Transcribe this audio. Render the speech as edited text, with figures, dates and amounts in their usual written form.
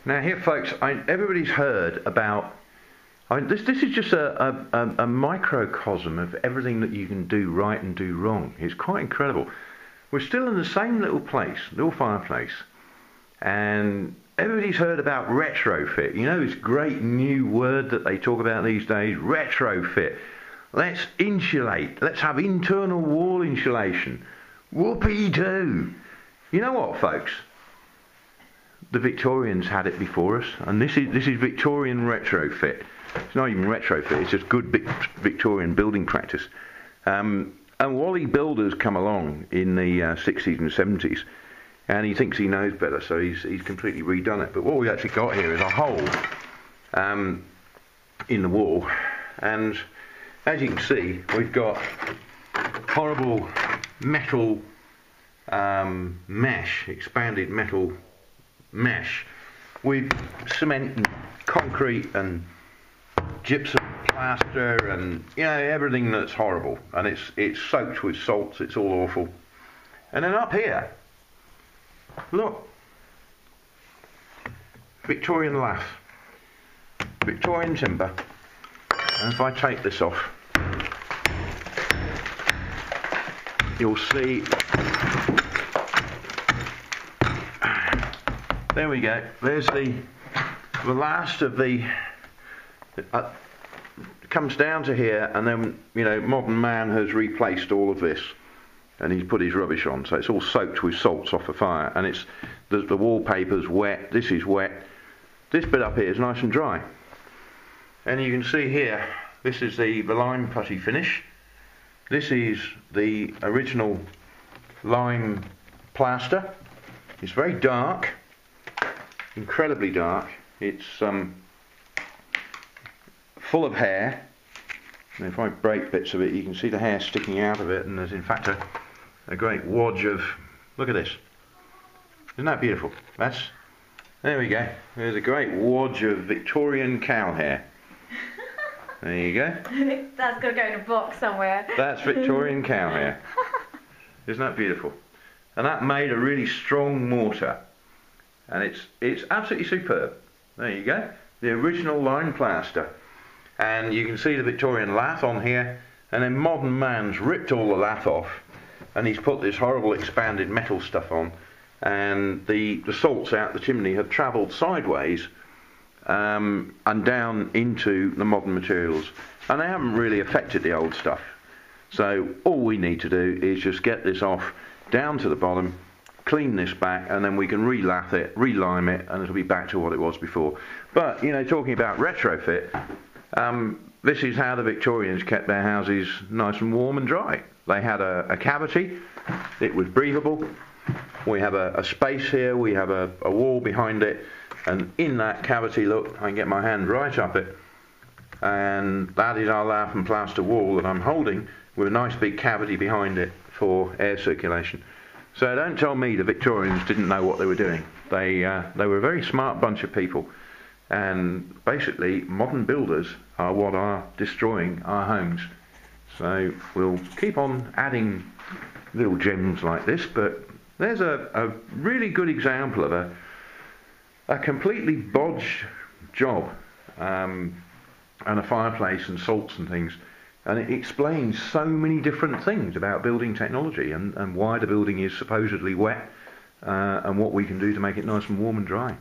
Now here folks, everybody's heard about, this is just a microcosm of everything that you can do right and do wrong. It's quite incredible. We're still in the same little place, little fireplace, and everybody's heard about retrofit. You know, this great new word that they talk about these days, retrofit. Let's insulate, let's have internal wall insulation. Whoopee-doo. You know what folks? The Victorians had it before us, and this is Victorian retrofit. It's not even retrofit, it's just good Victorian building practice. And Wally builders come along in the 60s and 70s, and he thinks he knows better, so he's completely redone it. But what we've actually got here is a hole in the wall, and as you can see, we've got horrible metal mesh, expanded metal mesh with cement and concrete and gypsum plaster and, you know, everything that's horrible, and it's soaked with salts. It's all awful. And then up here, look, Victorian lath, Victorian timber. And if I take this off, you'll see, there we go, there's the last of the, comes down to here, and then, you know, modern man has replaced all of this, and he's put his rubbish on, so it's all soaked with salts off the fire, and it's, the wallpaper's wet, this is wet, this bit up here is nice and dry. And you can see here, this is the lime putty finish. This is the original lime plaster. It's very dark, incredibly dark. It's full of hair. And if I break bits of it, you can see the hair sticking out of it, and there's in fact a great wodge of, look at this. Isn't that beautiful? There we go. There's a great wodge of Victorian cow hair. There you go. That's going to go in a box somewhere. That's Victorian cow hair. Isn't that beautiful? And that made a really strong mortar. And it's absolutely superb. There you go. The original lime plaster. And you can see the Victorian lath on here. And then modern man's ripped all the lath off, and he's put this horrible expanded metal stuff on. And the salts out the chimney have travelled sideways and down into the modern materials, and they haven't really affected the old stuff. So all we need to do is just get this off down to the bottom, clean this back, and then we can re-lath it, re-lime it, and it'll be back to what it was before. But, you know, talking about retrofit, this is how the Victorians kept their houses nice and warm and dry. They had a cavity, it was breathable. We have a space here, we have a wall behind it, and in that cavity, look, I can get my hand right up it, and that is our lath and plaster wall that I'm holding with a nice big cavity behind it for air circulation. So don't tell me the Victorians didn't know what they were doing. They were a very smart bunch of people, and basically modern builders are what are destroying our homes. So we'll keep on adding little gems like this, but there's a really good example of a completely bodged job, and a fireplace and salts and things, and it explains so many different things about building technology and why the building is supposedly wet, and what we can do to make it nice and warm and dry.